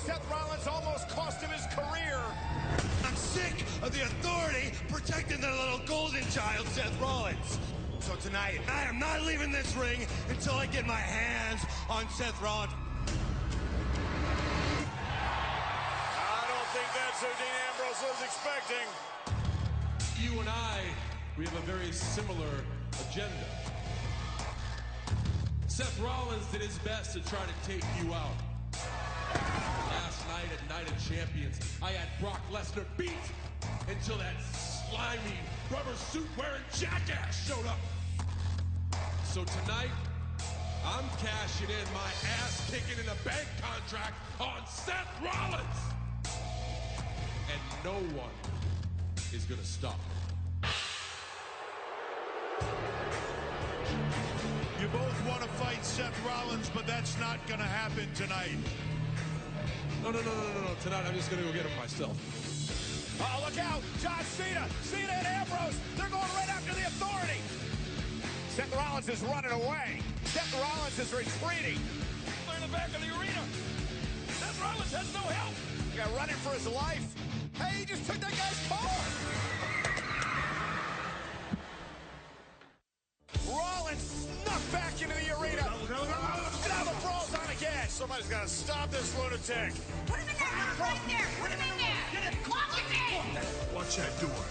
Seth Rollins almost cost him his career. I'm sick of the Authority protecting their little golden child, Seth Rollins. So tonight, I am not leaving this ring until I get my hands on Seth Rollins. I don't think that's who Dean Ambrose was expecting. You and I, we have a very similar agenda. Seth Rollins did his best to try to take you out. Last night at Night of Champions, I had Brock Lesnar beat until that slimy rubber suit wearing jackass showed up. So tonight, I'm cashing in my ass kicking in a bank contract on Seth Rollins. And no one is gonna stop me. You both want to fight Seth Rollins, but that's not going to happen tonight. No. Tonight, I'm just going to go get him myself. Oh, look out. John Cena. Cena and Ambrose. They're going right after the Authority. Seth Rollins is running away. Seth Rollins is retreating. They're in the back of the arena. Seth Rollins has no help. He got running for his life. Hey, he just took that guy's car. Rollins snuck back into the arena. Now the brawl's on again. Somebody's got to stop this lunatic. Put him in there, right there. Put him in there. Lock him in. Watch that door.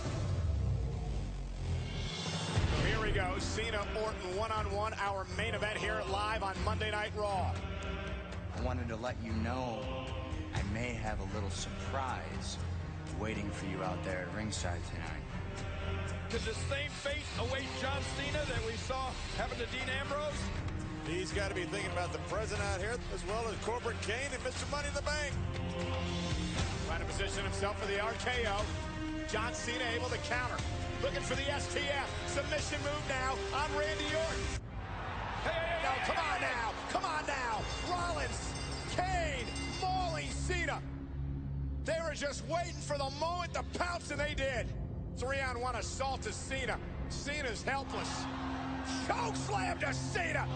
Here we go. Cena, Orton, one-on-one. Our main event here live on Monday Night Raw. I wanted to let you know I may have a little surprise waiting for you out there at ringside tonight. Could the same fate await John Cena that we saw happen to Dean Ambrose? He's got to be thinking about the president out here, as well as Corporate Kane and Mr. Money in the Bank. Trying to position himself for the RKO. John Cena able to counter. Looking for the STF. Submission move now on Randy Orton. Hey, no, come on now. Come on now. Rollins, Kane, mauling Cena. They were just waiting for the moment to pounce, and they did. 3-on-1 assault to Cena. Cena's helpless. Choke slam to Cena.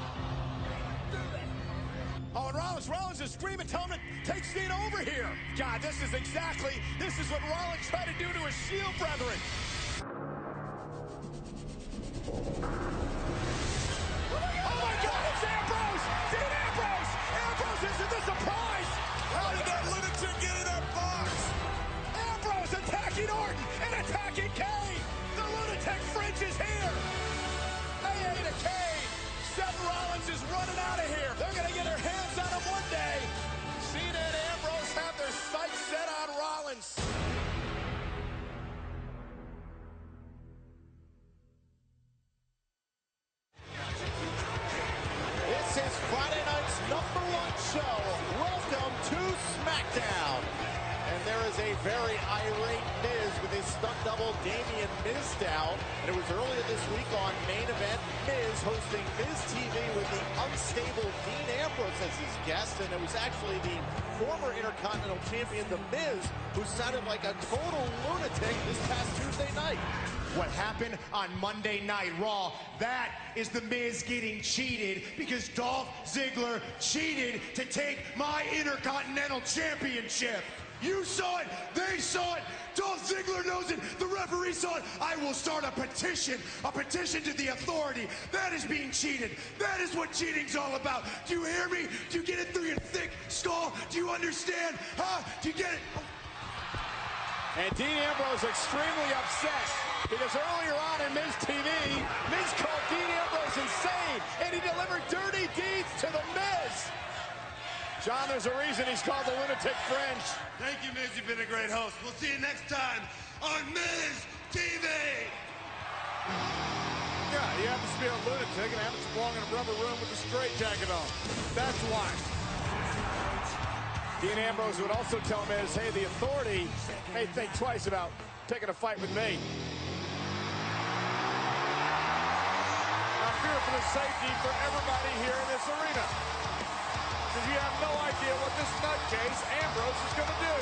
Oh, and Rollins is screaming, telling him to take Cena over here. God, this is what Rollins tried to do to his Shield brethren. Oh my God, it's Ambrose! Dean Ambrose! Ambrose isn't the surprise! How did that lunatic get in that box? Ambrose attacking Orton and attacking Kane! The lunatic fringe is here! AA to Kane! Seth Rollins is running out of here! They're gonna get their hands on him one day! Cena and Ambrose have their sights set on Rollins! This is Friday night's #1 show. Welcome to SmackDown. And there is a very irate Miz with his stunt double Damian Mizdow. And it was earlier this week on Main Event, Miz hosting Miz TV with the unstable Dean Ambrose as his guest. And it was actually the former Intercontinental Champion, The Miz, who sounded like a total lunatic this past Tuesday night. What happened on Monday Night Raw, that is The Miz getting cheated because Dolph Ziggler cheated to take my Intercontinental Championship. You saw it, they saw it, Dolph Ziggler knows it, the referee saw it. I will start a petition to the Authority. That is being cheated. That is what cheating's all about. Do you hear me? Do you get it through your thick skull? Do you understand? Huh? Do you get it? And Dean Ambrose extremely upset because earlier on in Miz TV, Miz called Dean Ambrose insane, and he delivered dirty deeds to The Miz. John, there's a reason he's called the Lunatic Fringe. Thank you, Miz. You've been a great host. We'll see you next time on Miz TV. Yeah, he happens to be a lunatic and happens to belong in a rubber room with a straitjacket on. That's why. Dean Ambrose would also tell Miz, hey, the Authority may think twice about taking a fight with me. I fear for the safety for everybody here in this arena. Because you have no idea what this nutcase Ambrose is going to do.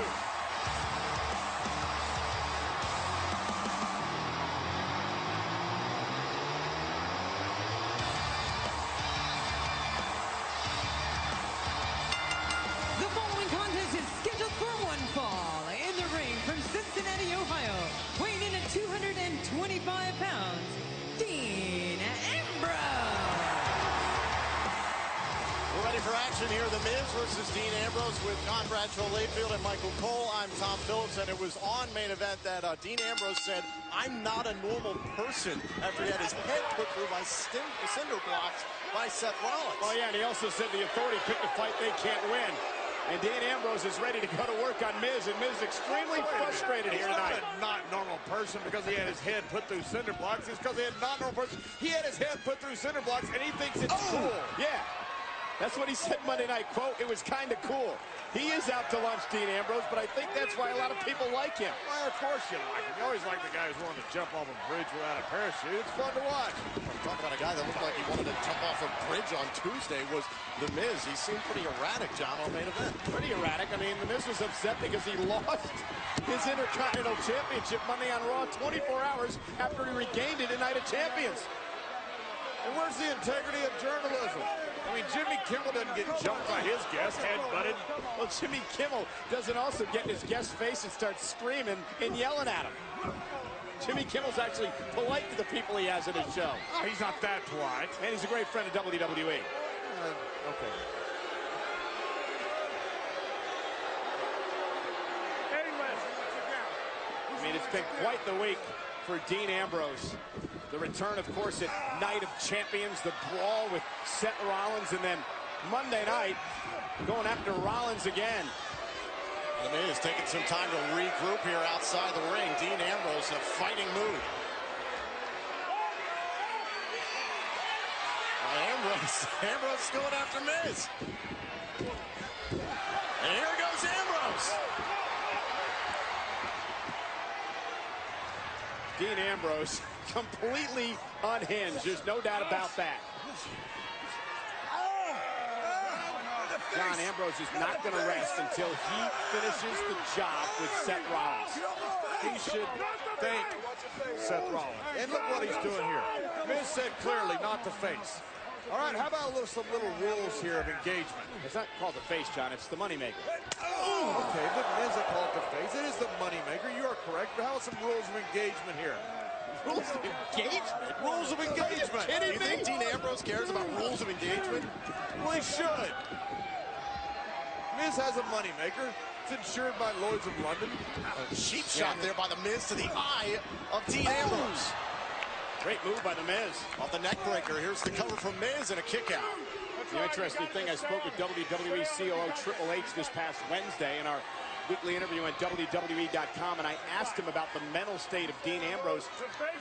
The following contest is scheduled 225 pounds, Dean Ambrose. We're ready for action here. The Miz versus Dean Ambrose with John Bradshaw Layfield and Michael Cole. I'm Tom Phillips, and it was on Main Event that Dean Ambrose said, "I'm not a normal person," after he had his head put through by cinder blocks by Seth Rollins. Well, yeah, and he also said the Authority picked a fight they can't win. And Dean Ambrose is ready to go to work on Miz, and Miz is extremely frustrated here tonight. He's not a normal person because he had his head put through cinder blocks. It's because he had not normal person. He had his head put through cinder blocks, and he thinks it's cool. Yeah, that's what he said Monday night. Quote, "It was kind of cool." He is out to lunch, Dean Ambrose, but I think that's why a lot of people like him. Well, of course you like him. You always like the guy who's willing to jump off a bridge without a parachute. It's fun to watch. Talk about a guy that looked like he wanted to jump off a bridge on Tuesday was The Miz. He seemed pretty erratic, John, on Main Event. Pretty erratic. I mean, The Miz was upset because he lost his Intercontinental Championship Monday on Raw 24 hours after he regained it in Night of Champions. And where's the integrity of journalism? I mean, Jimmy Kimmel doesn't get jumped by his guest, head-butted. Well, Jimmy Kimmel doesn't also get in his guest's face and start screaming and yelling at him. Jimmy Kimmel's actually polite to the people he has in his show. Oh, he's not that polite. And he's a great friend of WWE. Okay. I mean, it's been quite the week for Dean Ambrose. The return, of course, at Night of Champions, the brawl with Seth Rollins, and then Monday night, going after Rollins again. The Miz taking some time to regroup here outside the ring. Dean Ambrose in a fighting mood. Ambrose is going after Miz. And here goes Ambrose. Dean Ambrose completely unhinged. There's no doubt about that. John, Ambrose is not going to rest until he finishes the job with Seth Rollins. He should thank Seth Rollins. And look what he's doing here. Miz said clearly not the face. All right, how about some little rules here of engagement? It's not called the face, John. It's the moneymaker. Oh, okay, but Miz will call it the face. It is the moneymaker. You are correct. But how about some rules of engagement here? Rules of engagement? Rules of engagement. Do you think Dean Ambrose cares about rules of engagement? Well, he should. Miz has a moneymaker. It's insured by Lloyd's of London. A cheap shot there by The Miz to the eye of Dean Ambrose. Great move by The Miz. Off the neck breaker. Here's the cover from Miz and a kick out. The interesting thing, I spoke with WWE COO Triple H this past Wednesday in our weekly interview on WWE.com, and I asked him about the mental state of Dean Ambrose.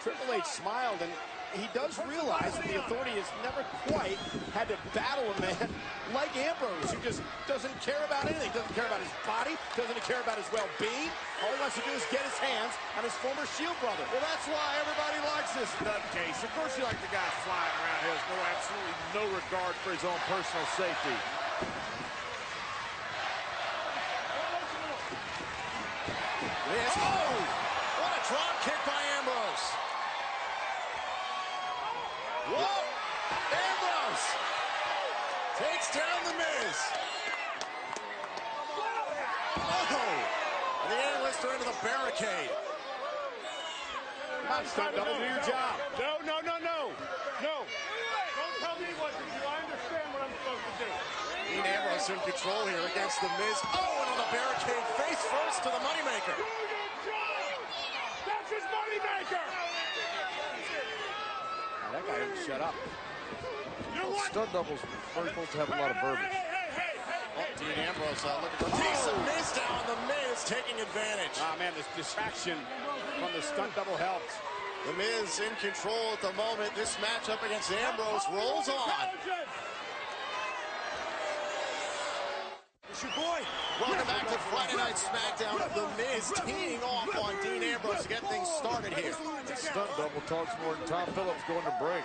Triple H smiled, and he does realize that the Authority has never quite had to battle a man like Ambrose, who just doesn't care about anything. Doesn't care about his body, doesn't care about his well-being. All he wants to do is get his hands on his former Shield brother. Well, that's why everybody likes this nutcase. Of course you like the guy flying around here. Has absolutely no regard for his own personal safety. Oh! What a drop kick by Ambrose. Whoa! Ambrose takes down The Miz. Oh! The A-lister into the barricade. Come on, stunt double, do your job. No. Don't tell me what to do. I understand what I'm supposed to do. Dean Ambrose in control here against The Miz. Oh, and on the barricade, face first to the moneymaker. That's his moneymaker. That guy didn't shut up. Stunt doubles are supposed to have a lot of verbiage. Oh, Dean Ambrose looking for a piece of Miz down. The Miz taking advantage. Ah, man, this distraction from the stunt double helped. The Miz in control at the moment. This matchup against Ambrose rolls on. It's your boy. Welcome back to Friday Night SmackDown. The Miz teeing off on Dean Ambrose to get things started here. Stunt double talks more than Tom Phillips going to break.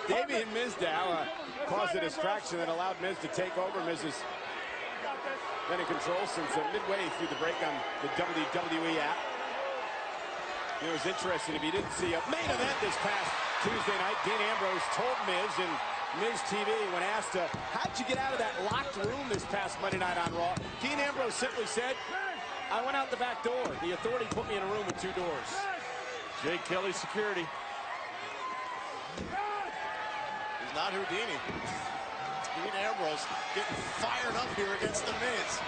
Damien Mizdow caused a distraction that allowed Miz to take over. Miz has been in control since midway through the break on the WWE app. It was interesting, if you didn't see a main event this past Tuesday night, Dean Ambrose told Miz in Miz TV when asked, how'd you get out of that locked room this past Monday night on Raw? Dean Ambrose simply said, I went out the back door. The Authority put me in a room with two doors. Jake Kelly security. He's not Houdini. It's Dean Ambrose getting fired up here against The Miz.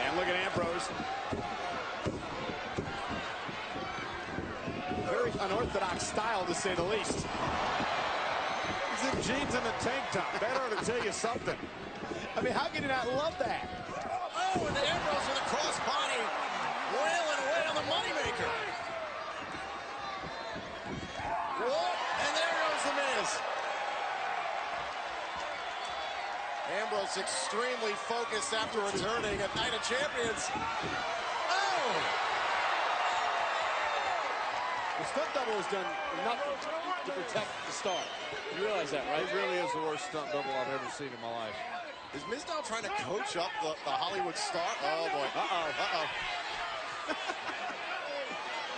And look at Ambrose. Very unorthodox style, to say the least. He's in jeans and a tank top. That ought to tell you something. I mean, how can you not love that? Oh, and Ambrose with a crossbody, wailing away on the moneymaker. Whoop, and there goes The Miz. Ambrose extremely focused after returning at Night of Champions. Oh! The stunt double has done nothing to protect the star. You realize that, right? He really is the worst stunt double I've ever seen in my life. Is Miz now trying to coach up the Hollywood star? Oh, boy.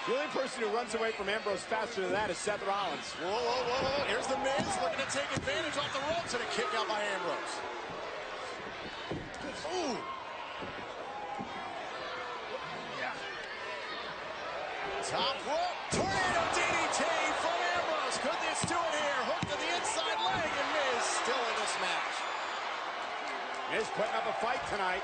The only person who runs away from Ambrose faster than that is Seth Rollins. Whoa, whoa, whoa. Here's The Miz looking to take advantage off the ropes and a kick out by Ambrose. Ooh. Top rope. Tornado DDT from Ambrose. Could this do it here? Hook to the inside leg, and Miz still in this match. Miz putting up a fight tonight.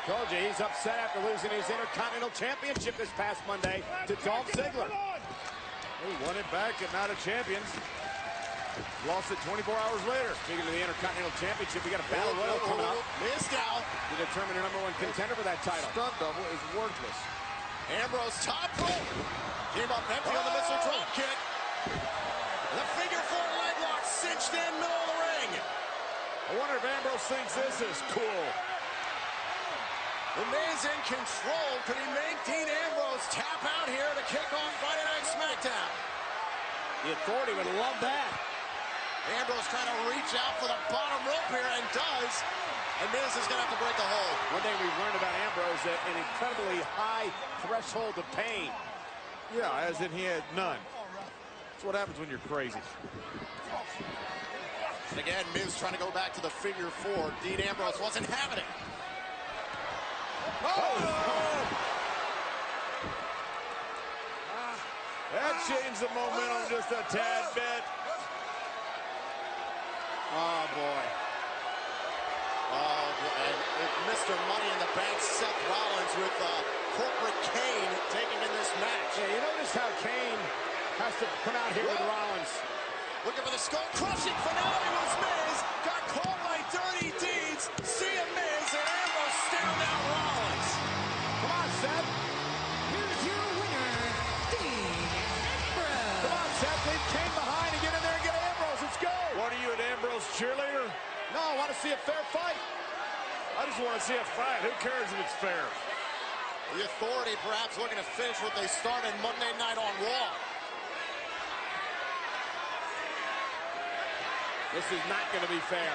Told you he's upset after losing his Intercontinental Championship this past Monday to Dolph Ziggler. He won it back at Night of Champions. Lost it 24 hours later. Speaking of the Intercontinental Championship, we got a Battle Royal coming up. Miz down. To determine the #1 contender for that title. Stunt double is worthless. Ambrose top rope. Came up empty on the Mr. Drop kick. The figure 4 leg lock cinched in middle of the ring. I wonder if Ambrose thinks this is cool. The Miz in control. Could he make Dean Ambrose tap out here to kick off Friday Night SmackDown? The Authority would love that. Ambrose trying to reach out for the bottom rope here, and does. And Miz is going to have to break the hold. One thing we've learned about Ambrose, that an incredibly high threshold of pain. Yeah, as in he had none. That's what happens when you're crazy. And again, Miz trying to go back to the figure 4. Dean Ambrose wasn't having it. That changed the momentum just a tad bit. Oh, boy. Oh, boy. And Mr. Money in the Bank, Seth Rollins, with Corporate Kane taking in this match. Yeah, you notice how Kane has to come out here with Rollins. Looking for the skull-crushing finale was Miz. Got caught by Dirty Deeds. See a Miz, and Ambrose staring down Rollins. Come on, Seth. Here's your winner, Dean Ambrose. Come on, Seth. Leave Kane behind and get in there and get Ambrose. Let's go. What are you, an Ambrose cheerleader? No, I want to see a fair fight. I just want to see a fight. Who cares if it's fair? The Authority perhaps looking to finish what they started Monday night on Raw. This is not going to be fair.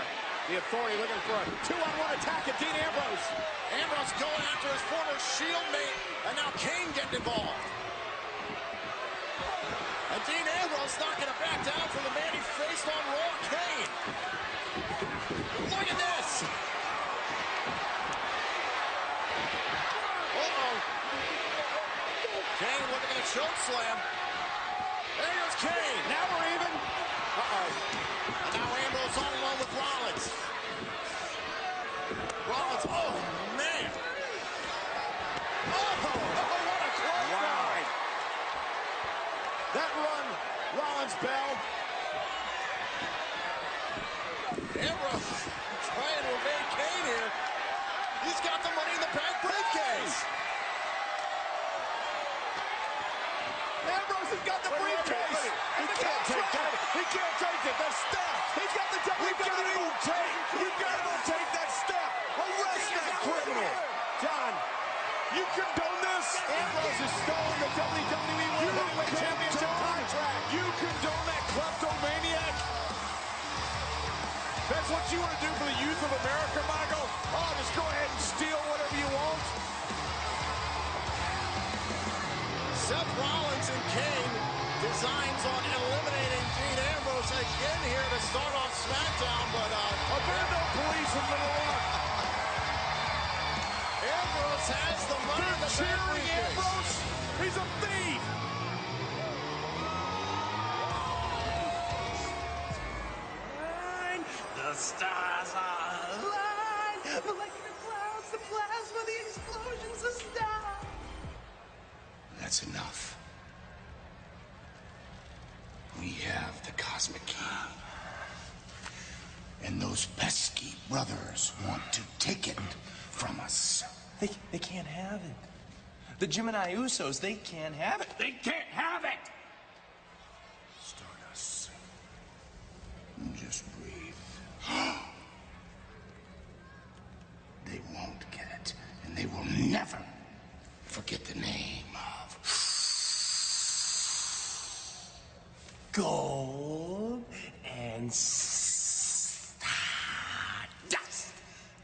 The Authority looking for a 2-on-1 attack at Dean Ambrose. Ambrose going after his former Shield mate, and now Kane getting involved. And Dean Ambrose not going to back down from the man he faced on Raw, Kane. Look at this. Uh-oh. Kane looking at a choke slam. There goes Kane. Now we're even. Uh-oh. And now Ambrose all alone with Rollins. Rollins, oh, man. Oh, what a close ride. That run, Rollins bell. Ambrose trying to evade Kane here. He's got the Money in the Bank briefcase. Ambrose has got the briefcase. He can't take that. He can't take it. That's step. He's got the WWE. You gotta take that step. Arrest that criminal. John, You condone this? Ambrose has stolen the WWE World Heavyweight Championship contract. You condone that kleptomaniac? That's what you want to do for the youth of America, Michael? Oh, just go ahead and steal whatever you want. Seth Rollins and Kane designs on eliminating Dean Ambrose again here to start off SmackDown, but There are no police in Little Rock. Ambrose has the Money in the Bank Cheering briefcase. Ambrose? He's a thief. stars are aligned. Molecular clouds, the plasma, the explosions, the stars. That's enough. We have the Cosmic Key. And those pesky brothers want to take it from us. They can't have it. The Gemini Usos, they can't have it. They can't have it! Stardust. Just breathe. They won't get it, and they will never forget the name of Gold and Stardust.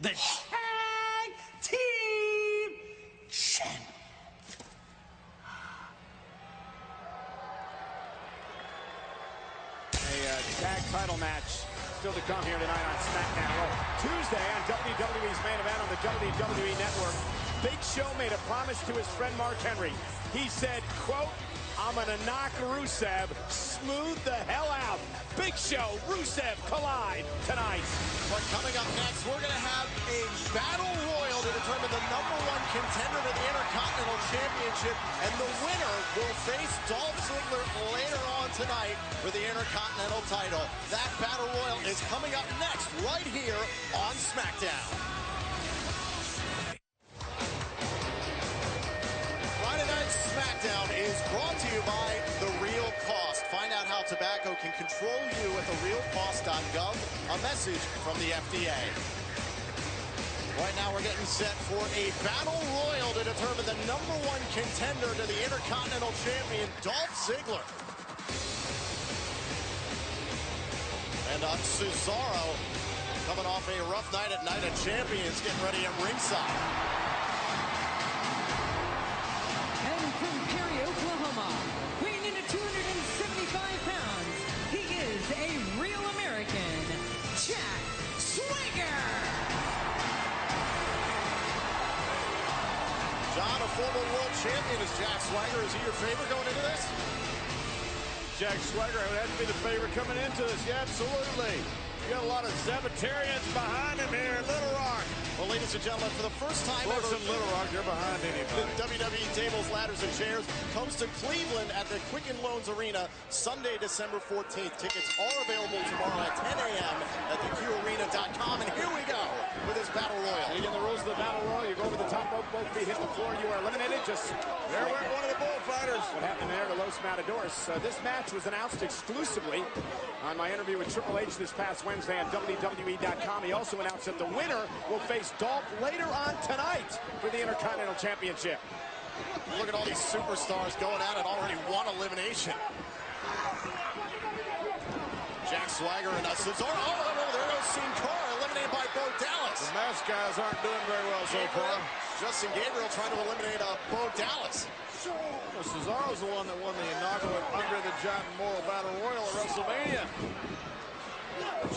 The Tag Team Champions. A tag title match still to come here tonight on SmackDown. Well, Tuesday on WWE's main event on the WWE Network, Big Show made a promise to his friend Mark Henry. He said, quote, I'm going to knock Rusev smooth the hell out. Big Show, Rusev collide tonight. But coming up next, we're going to have a battle royal to determine the #1 contender to the Intercontinental Championship, and the winner will face Dolph Ziggler later on tonight for the Intercontinental title. That battle royal is coming up next right here on SmackDown. Friday Night SmackDown is brought to you by The Real Cost. Find out how tobacco can control you at therealcost.gov. A message from the FDA. Right now we're getting set for a battle royal to determine the #1 contender to the Intercontinental Champion, Dolph Ziggler. And Cesaro, coming off a rough night at Night of Champions, getting ready at ringside. And from Perry, Oklahoma, weighing in at 275 pounds, he is a real American, Jack Swagger. John, a former world champion, is Jack Swagger. Is he your favorite going into this? Jack Swagger would have to be the favorite coming into this. Yeah, absolutely. You got a lot of Sabbatarians behind him here in Little Rock. Well, ladies and gentlemen, for the first time ever, in Little Rock, you're behind anybody. The WWE Tables, Ladders, and Chairs comes to Cleveland at the Quicken Loans Arena Sunday, December 14th. Tickets are available tomorrow at 10 a.m. at theqarena.com. And here we go with this Battle Royal. You get the rules of the Battle Royal. You go over the top rope, both feet hit the floor, you are eliminated. Just there went one of the bullfighters. What happened there to Los Matadors? This match was announced exclusively on my interview with Triple H this past Wednesday on WWE.com. He also announced that the winner will face Dolph later on tonight for the Intercontinental Championship. Look at all these superstars going at it. Already one elimination. Jack Swagger and Cesaro. Oh, there goes Sin Cara, eliminated by Bo Dallas. The mask guys aren't doing very well so far. Justin Gabriel trying to eliminate Bo Dallas. Well, Cesaro's the one that won the inaugural Andre the Giant Memorial Battle Royal at WrestleMania.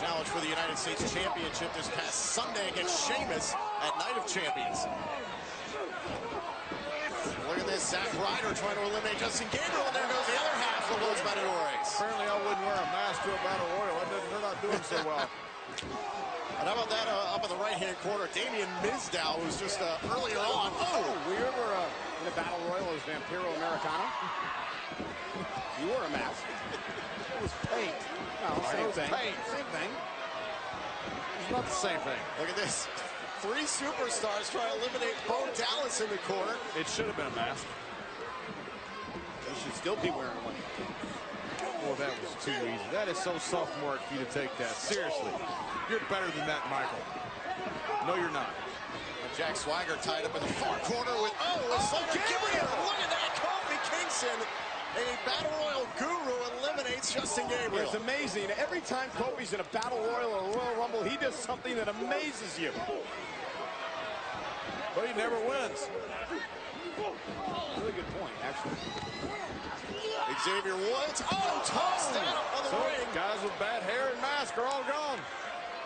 Challenge for the United States Championship this past Sunday against Sheamus at Night of Champions. Look at this, Zack Ryder trying to eliminate Justin Gabriel, and there goes the other half of Los Matadores. Apparently I wouldn't wear a mask to a Battle Royal. They're not doing so well. And how about that up in the right-hand corner, Damien Mizdow, who's just earlier on. Oh, we were in a Battle Royal as Vampiro Americano. You wore a mask. It was paint. No, same thing. Paint. Same thing. It's not the same thing. Look at this. 3 superstars trying to eliminate Bo Dallas in the corner. It should have been a mask. You should still be wearing one. Well, that was too easy. That is so sophomore for you to take that. Seriously. You're better than that, Michael. No, you're not. Jack Swagger tied up in the far corner with, Gabriel. Look at that. Kofi Kingston, a Battle Royal guru, eliminates Justin Gabriel. It's amazing. Every time Kofi's in a Battle Royal or a Royal Rumble, he does something that amazes you. But he never wins. Really good point, actually. Xavier Woods. Tossed down on the ring. Guys with bad hair and mask are all gone.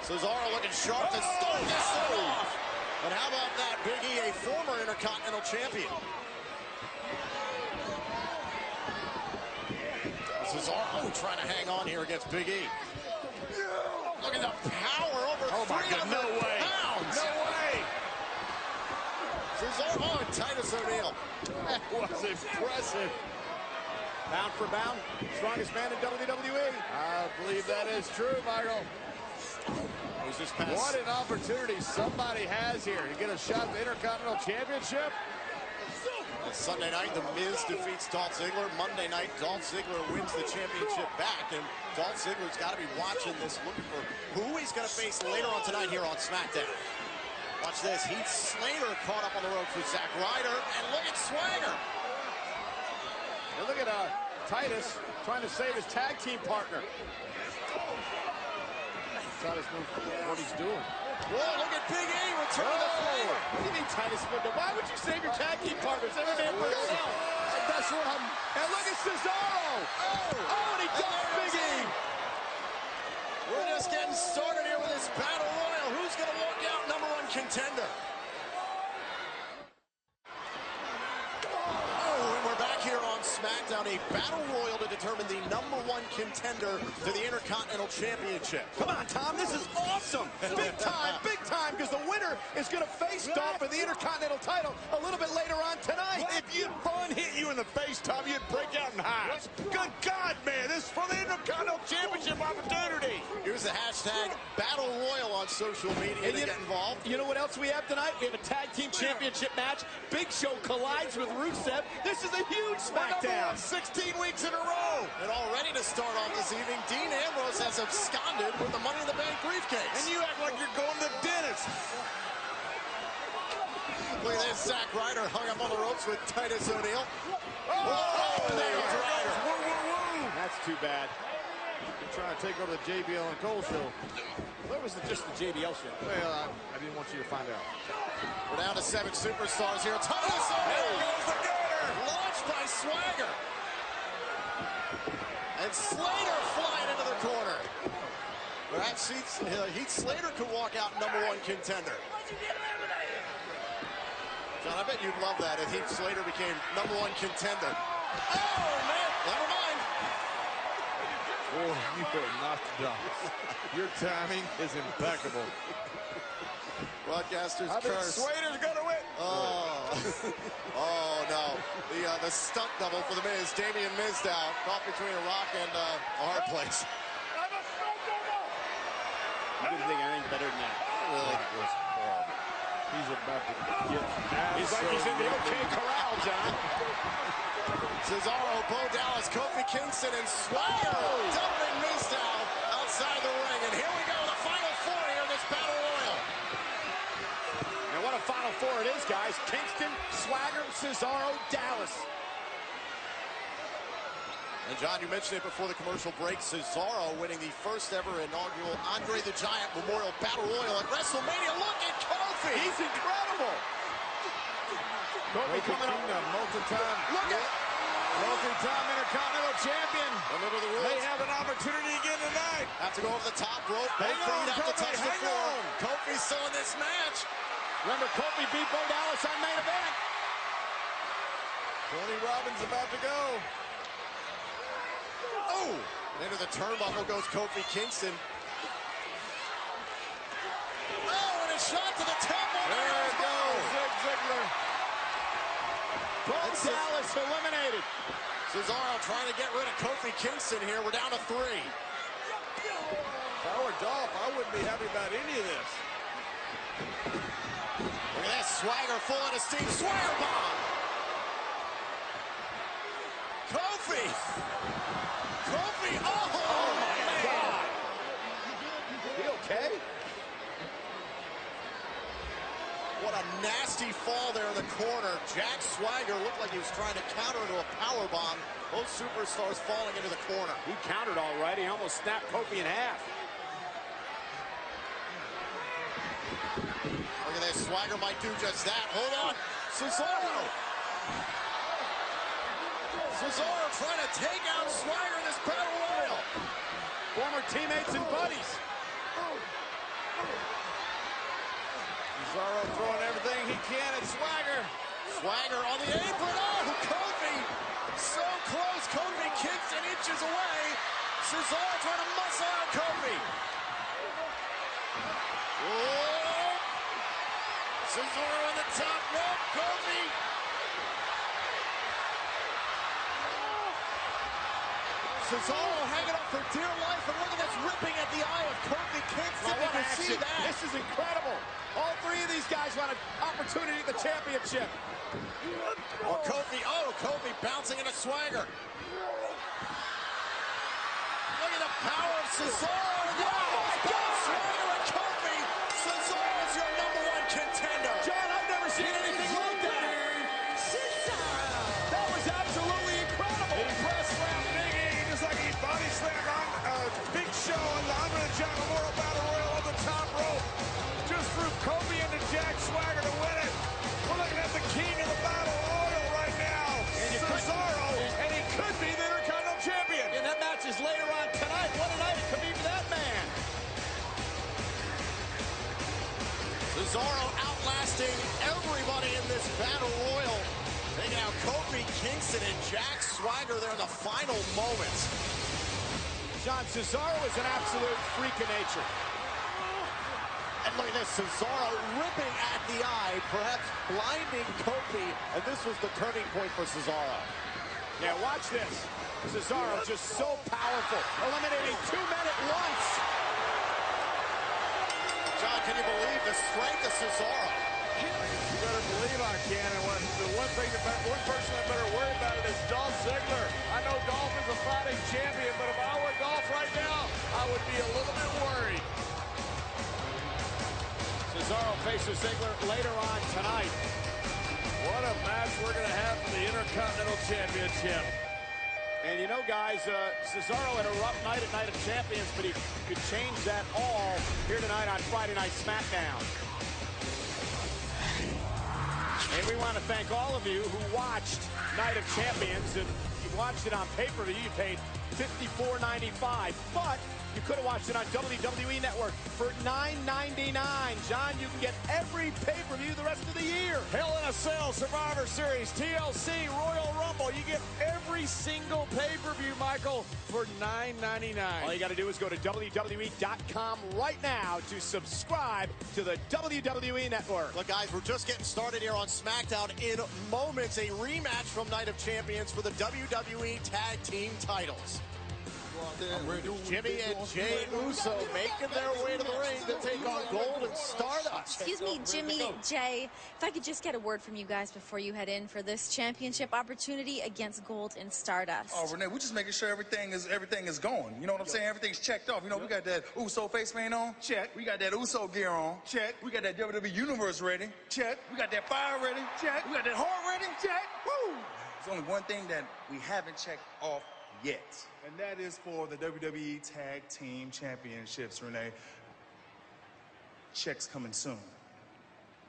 Cesaro looking sharp to start this thing off. And how about that? Big E, a former Intercontinental Champion. Cesaro trying to hang on here against Big E. Look at the power over 300 pounds. No way. Cesaro and Titus O'Neil. That was impressive. Pound for pound, strongest man in WWE. I believe that is true, Michael. What an opportunity somebody has here to get a shot at the Intercontinental Championship. Sunday night, The Miz defeats Dolph Ziggler. Monday night, Dolph Ziggler wins the championship back. And Dolph Ziggler's got to be watching this, looking for who he's going to face later on tonight here on SmackDown. Watch this. Heath Slater caught up on the ropes with Zack Ryder. And look at Swagger. And look at Titus trying to save his tag team partner. Titus knows what he's doing. Whoa, look at Big E returning the favor. What do you mean Titus? Why would you save your tag team partners? Every man for himself. That's what I'm... And look at Cesaro. Oh, and he dumped Big E. We're just getting started here with this Battle Royal. Who's going to walk out #1 contender? Here on SmackDown, a battle royal to determine the #1 contender to the Intercontinental Championship. Come on, Tom, this is awesome. Big time, because the winner is going to face Dolph for the Intercontinental title a little bit later on tonight. If Bun hit you in the face, Tom, you'd break out in hives. Good God, man, this is for the Intercontinental Championship opportunity. Here's the hashtag Battle Royal on social media to get involved. You know what else we have tonight? We have a tag team championship match. Big Show collides with Rusev. This is a huge SmackDown. 16 weeks in a row. And all ready to start on this evening, Dean Ambrose has absconded with the Money in the Bank briefcase. And you act like you're going to the dentist. Look at this, Zack Ryder hung up on the ropes with Titus O'Neil. There goes Ryder. Woo, woo, woo. That's too bad. You're trying to take over the JBL and Cole show. Where was just the JBL show? Well, I didn't want you to find out. We're down to 7 superstars here. Titus O'Neil. There goes the Gator. Launched by Swagger. And Slater flying into the corner. Perhaps Heath Slater could walk out #1 contender. John, I bet you'd love that if Heath Slater became #1 contender. Oh, man. Never mind. Oh, you are not done. Your timing is impeccable. Broadcaster's I think curse. Slater's going to win. Oh, no. The stunt double for the Miz. Damien Mizdow caught between a rock and a hard place. You didn't think anything better than that. Really? That was horrible. He's about to get He's like he's in the OK Corral, John. Cesaro, Bo Dallas, Kofi Kingston, and Swagger dumping Mizdow outside the ring. And here we go, the final 4 here in this Battle Royal. And what a Final 4 it is, guys. Kingston, Swagger, Cesaro, Dallas. And John, you mentioned it before the commercial break. Cesaro winning the first ever inaugural Andre the Giant Memorial Battle Royal at WrestleMania. Look at Kofi. He's incredible. Kofi coming up. Multi-time Intercontinental Champion. Remember the rules. They have an opportunity again tonight. Have to go over the top rope. Hang Both on, feet have to Kofi, touch the hang floor. on. Kofi's still in this match. Remember, Kofi beat Bo Dallas on main event. Tony Robbins about to go. Oh! Into the turnbuckle goes Kofi Kingston. Oh, and a shot to the temple. There it goes, Zig Ziglar. Bo Dallas eliminated. Cesaro trying to get rid of Kofi Kingston here. We're down to 3. If I were Dolph, I wouldn't be happy about any of this. Look at this, Swagger full out of steam. Swagger bomb. Kofi. Oh my God. He okay? What a nasty fall there in the corner. Jack Swagger looked like he was trying to counter into a power bomb. Both superstars falling into the corner. He countered all right. He almost snapped Kofi in half. Look at this. Swagger might do just that. Hold on. Cesaro trying to take out Swagger in this Battle Royal. Former teammates and buddies. Cesaro throwing everything he can at Swagger. Swagger on the apron. Oh, Kofi. So close. Kofi kicks and inches away. Cesaro trying to muscle out Kofi. Oh! Cesaro on the top rope. Kofi. Cesaro hanging up for dear life, and look at this ripping at the eye of Kofi Kingston. You can see that. This is incredible. All three of these guys want an opportunity at the championship. Oh, Kofi bouncing in a swagger. Look at the power of Cesaro. Oh, my God, swagger and Kofi. Cesaro is your #1 contender. John, I've never seen anything like that. That was absolutely incredible. He press slammed Big E just like he body slammed on Big Show in the Andre John Memorial Battle Royal on the top rope. Just threw Kofi into Jack Swagger to win it. We're looking at the king of the Battle Royal right now, Cesaro, and he could be the Intercontinental Champion. And that match is later on tonight. What a night it could be for that man. Cesaro outlasting everybody in this Battle Royal. Taking out Kofi Kingston and Jack Swagger there in the final moments. John, Cesaro is an absolute freak of nature. And look at this, Cesaro ripping at the eye, perhaps blinding Kofi, and this was the turning point for Cesaro. Yeah, watch this. Cesaro just so powerful, eliminating 2 men at once. John, can you believe the strength of Cesaro? You better believe I can. And the one person I better worry about it is Dolph Ziggler. I know Dolph is a fighting champion, but if I were Dolph right now, I would be a little bit worried. Cesaro faces Ziggler later on tonight. What a match we're going to have for the Intercontinental Championship. And you know, guys, Cesaro had a rough night at Night of Champions, but he could change that all here tonight on Friday Night SmackDown. And we want to thank all of you who watched Night of Champions. And you watched it on pay-per-view, you paid $54.95. But you could have watched it on WWE Network for $9.99. John, you can get every pay-per-view the rest of the year. Hell in a Cell, Survivor Series, TLC, Royal Rumble. You get every single pay-per-view, Michael, for $9.99. All you got to do is go to WWE.com right now to subscribe to the WWE Network. Look, guys, we're just getting started here on SmackDown. In moments, a rematch from Night of Champions for the WWE Tag Team titles. Jimmy and Jey Uso making their way to the ring to take on Gold and Stardust. Excuse me, Jimmy, Jay, if I could just get a word from you guys before you head in for this championship opportunity against Gold and Stardust. Oh, Renee, we're just making sure everything is going. You know what I'm saying? Everything's checked off. You know, we got that Uso face paint on. Check. We got that Uso gear on. Check. We got that WWE Universe ready. Check. We got that fire ready. Check. We got that heart ready. Check. Woo! There's only one thing that we haven't checked off yet. And that is for the WWE Tag Team Championships, Renee. Checks coming soon.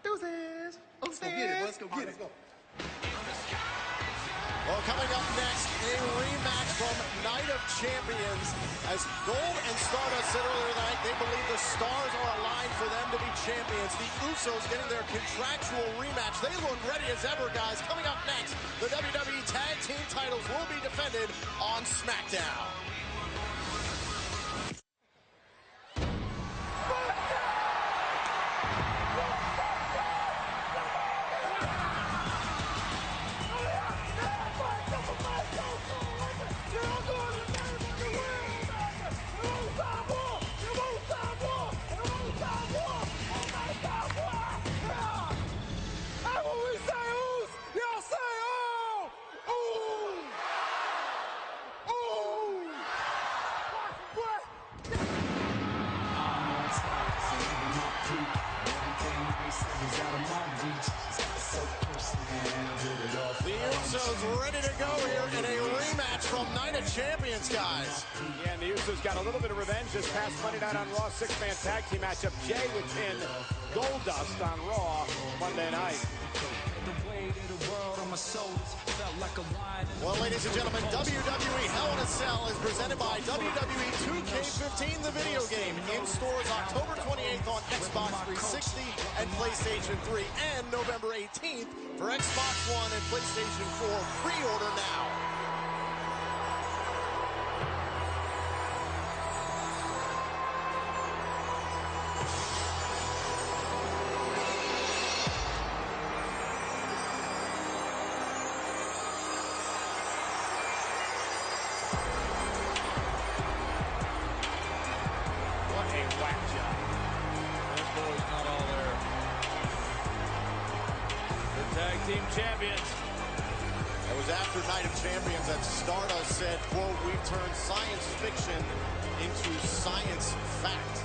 Deuces. Let's go get it. Let's go get it. Let's go. Well, coming up next, a rematch from Night of Champions. As Gold and Stardust said earlier tonight, they believe the stars are aligned for them to be champions. The Usos getting their contractual rematch. They look ready as ever, guys. Coming up next, the WWE Tag Team titles will be defended on SmackDown. Ready to go here in a rematch from Night of Champions, guys. Yeah, and the Usos got a little bit of revenge this past Monday night on Raw 6-man tag team matchup. Jay would pin Goldust on Raw Monday night. Well, ladies and gentlemen, WWE Hell in a Cell is presented by WWE 2K15, the video game, in stores October 28th on Xbox 360 and PlayStation 3, and November 18th for Xbox One and PlayStation 4. Pre-order now. Champions. It was after Night of Champions that Stardust said, quote, "We've turned science fiction into science fact."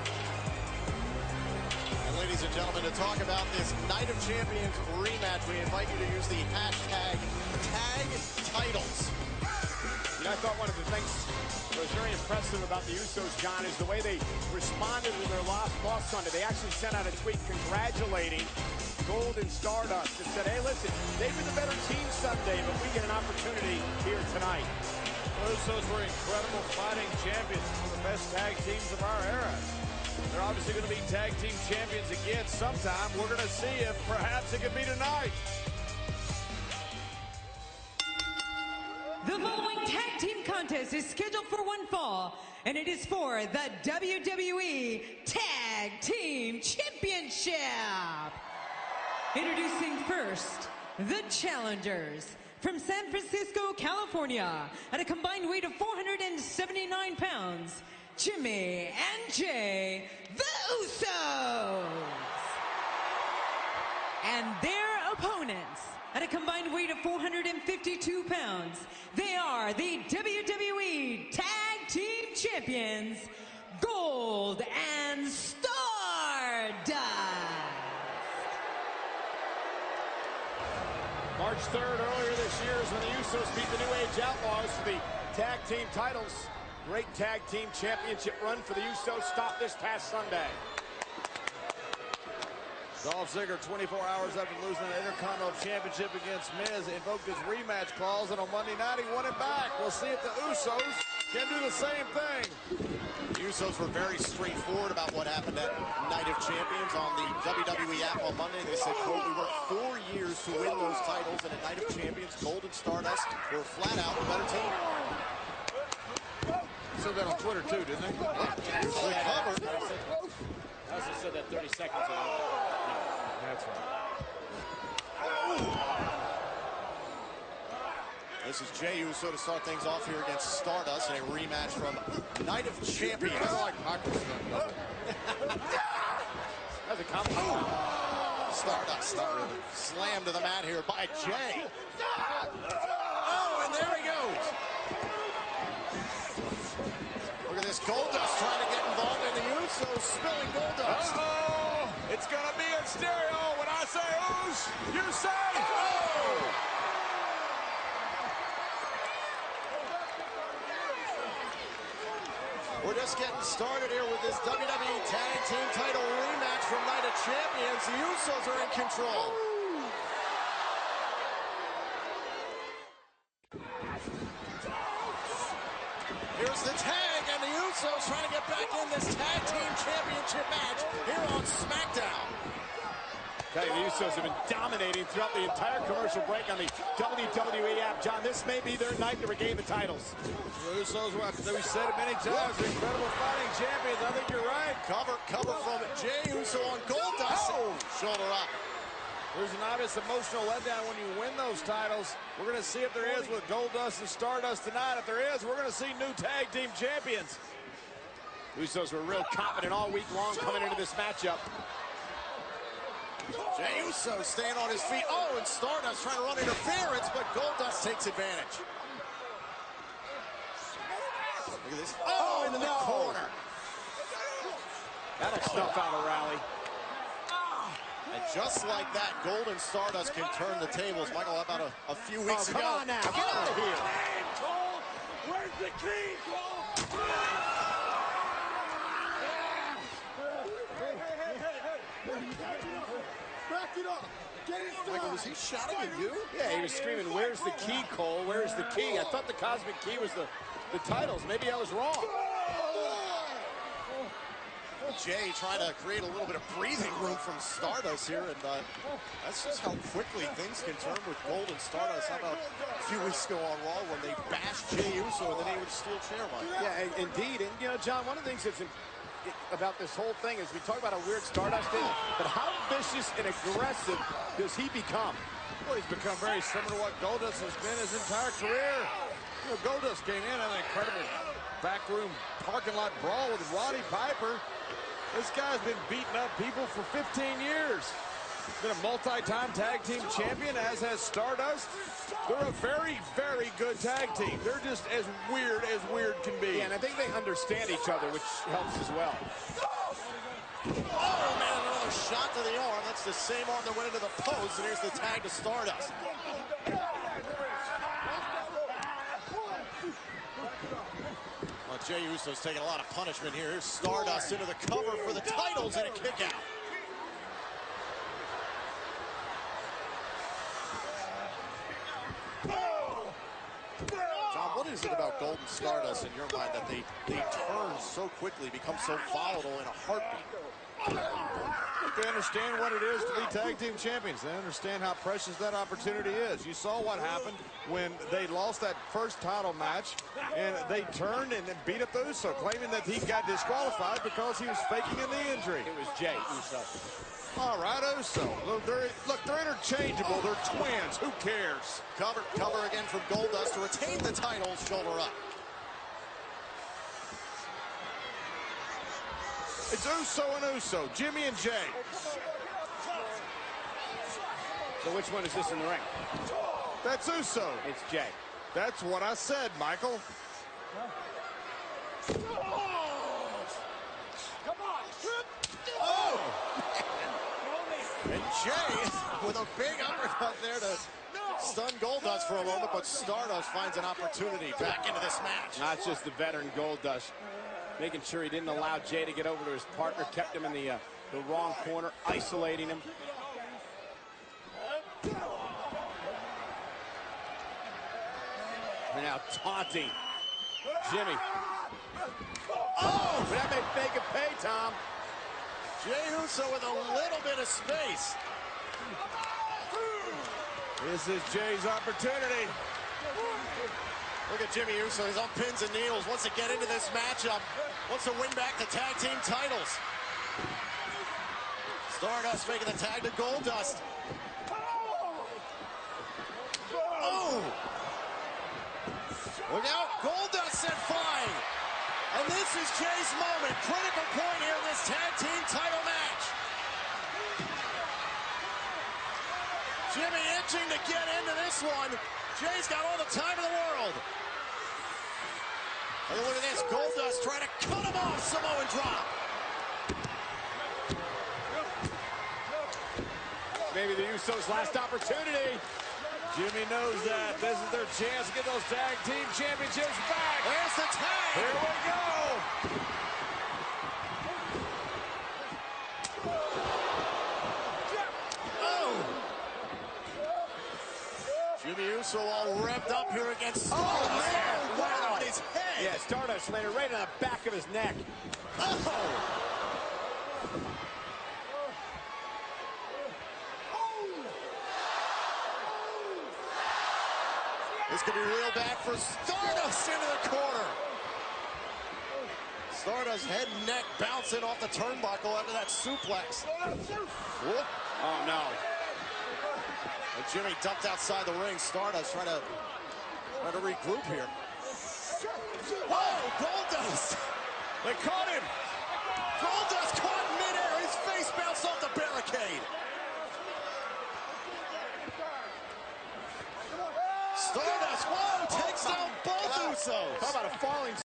And ladies and gentlemen, to talk about this Night of Champions rematch, we invite you to use the hashtag #TagTitles. You know, I thought one of the things that was very impressive about the Usos, John, is the way they responded to their loss Sunday. They actually sent out a tweet congratulating Gold and Stardust and said, hey, listen, they were the better team Sunday, but we get an opportunity here tonight. The Usos were incredible fighting champions, one of the best tag teams of our era. They're obviously going to be tag team champions again sometime. We're going to see if perhaps it could be tonight. The following tag team contest is scheduled for one fall, and it is for the WWE Tag Team Championship. Introducing first, the challengers from San Francisco, California, at a combined weight of 479 pounds, Jimmy and Jay, the Usos. And their opponents, at a combined weight of 452 pounds, they are the WWE Tag Team Champions, Gold and Stardust. March 3rd, earlier this year, is when the Usos beat the New Age Outlaws for the tag team titles. Great tag team championship run for the Usos stopped this past Sunday. Dolph Ziggler, 24 hours after losing the Intercontinental Championship against Miz, invoked his rematch clause, and on Monday night he won it back. We'll see if the Usos can do the same thing. The Usos were very straightforward about what happened at Night of Champions on the WWE app on Monday. They said, quote, "We worked 4 years to win those titles, and at Night of Champions, Gold and Stardust were flat out the better team." Said that on Twitter too, didn't they? They covered. I also said that 30 seconds ago. That's right. This is Jey Uso to start things off here against Stardust in a rematch from Night of Champions. Kind of like Michael stunt double. That's a compliment. Stardust slammed to the mat here by Jey. Oh, and there he goes. Look at this, Goldust trying to get involved in the Usos, spilling Goldust. Uh-oh! It's gonna be in stereo. When I say ooze, you say oh! We're just getting started here with this WWE Tag Team title rematch from Night of Champions. The Usos are in control. Here's the tag, and the Usos trying to get back in this Tag Team Championship match here on SmackDown. Okay, the Usos have been dominating throughout the entire commercial break on the WWE app. John, this may be their night to regain the titles. The Usos, we've said it many times, they're incredible fighting champions. I think you're right. Cover from Jey Uso on Goldust. Oh, shoulder up. There's an obvious emotional letdown when you win those titles. We're going to see if there is with Goldust and Stardust tonight. If there is, we're going to see new tag team champions. Usos were real confident all week long coming into this matchup. Jey Uso staying on his feet. Oh, and Stardust trying to run interference, but Goldust takes advantage. Look at this. Oh, into the corner. That'll snuff out a rally. And just like that, Gold and Stardust can turn the tables. Michael, how about a few weeks ago? Come on now, get out of here. Cole, where's the key, Cole? Back it up. Get inside. Michael, was he shouting at you? Yeah, he was screaming, where's the key, Cole? Where's the key? I thought the Cosmic Key was the titles. Maybe I was wrong. Jey trying to create a little bit of breathing room from Stardust here, and that's just how quickly things can turn with Gold and Stardust. How about a few weeks ago on Raw when they bashed Jey Uso and then he would steel chair, Mike? Yeah, indeed. And, you know, John, one of the things that's about this whole thing is we talk about how weird Stardust is, but how vicious and aggressive does he become? Well, he's become very similar to what Goldust has been his entire career. You know, Goldust came in an incredible backroom parking lot brawl with Roddy Piper. This guy's been beating up people for 15 years. Been a multi-time tag team champion, as has Stardust. They're a very, very good tag team. They're just as weird can be. Yeah, and I think they understand each other, which helps as well. Oh, man, another shot to the arm. That's the same arm that went into the post, and here's the tag to Stardust. Well, Jey Uso's taking a lot of punishment here. Here's Stardust into the cover for the titles and a kick out. John, what is it about Golden Stardust in your mind that they turn so quickly, become so volatile in a heartbeat? They understand what it is to be tag team champions. They understand how precious that opportunity is. You saw what happened when they lost that first title match, and they turned and beat up the Uso, claiming that he got disqualified because he was faking in the injury. It was Jey Uso. All right, Uso. Look, they're interchangeable. They're twins. Who cares? Cover again from Goldust to retain the titles, shoulder up. It's Uso and Uso, Jimmy and Jey. So which one is this in the ring? That's Uso. It's Jey. That's what I said, Michael. Oh! And Jey with a big uppercut there to stun Goldust for a moment, but Stardust finds an opportunity back into this match. Not just the veteran Goldust, making sure he didn't allow Jey to get over to his partner, kept him in the wrong corner, isolating him. And now taunting Jimmy. Oh! That may make it pay, Tom. Jey Uso with a little bit of space. This is Jey's opportunity. Look at Jimmy Uso. He's on pins and needles. Wants to get into this matchup. Wants to win back the tag team titles. Stardust making the tag to Goldust. Oh! Look out. Goldust sent flying. And this is Jey's moment. Critical point here in this tag team title match. Jimmy itching to get into this one. Jey's got all the time in the world. And look at this. Goldust trying to cut him off. Samoan drop. Maybe the Usos' last opportunity. Jimmy knows that. This is their chance to get those tag team championships back. There's the tag. Here we go. Oh. Jimmy Uso all revved up here against Stardust. Oh, man. Wow. On his head. Yeah, Stardust landed right on the back of his neck. Oh. This could be real bad for Stardust into the corner. Stardust head and neck bouncing off the turnbuckle after that suplex. Whoop. Oh, no. And Jimmy dumped outside the ring. Stardust trying to regroup here. Whoa, Goldust. They caught him. Goldust caught in midair. His face bounced off the barricade. Stardust, whoa, takes down both Usos. How about a falling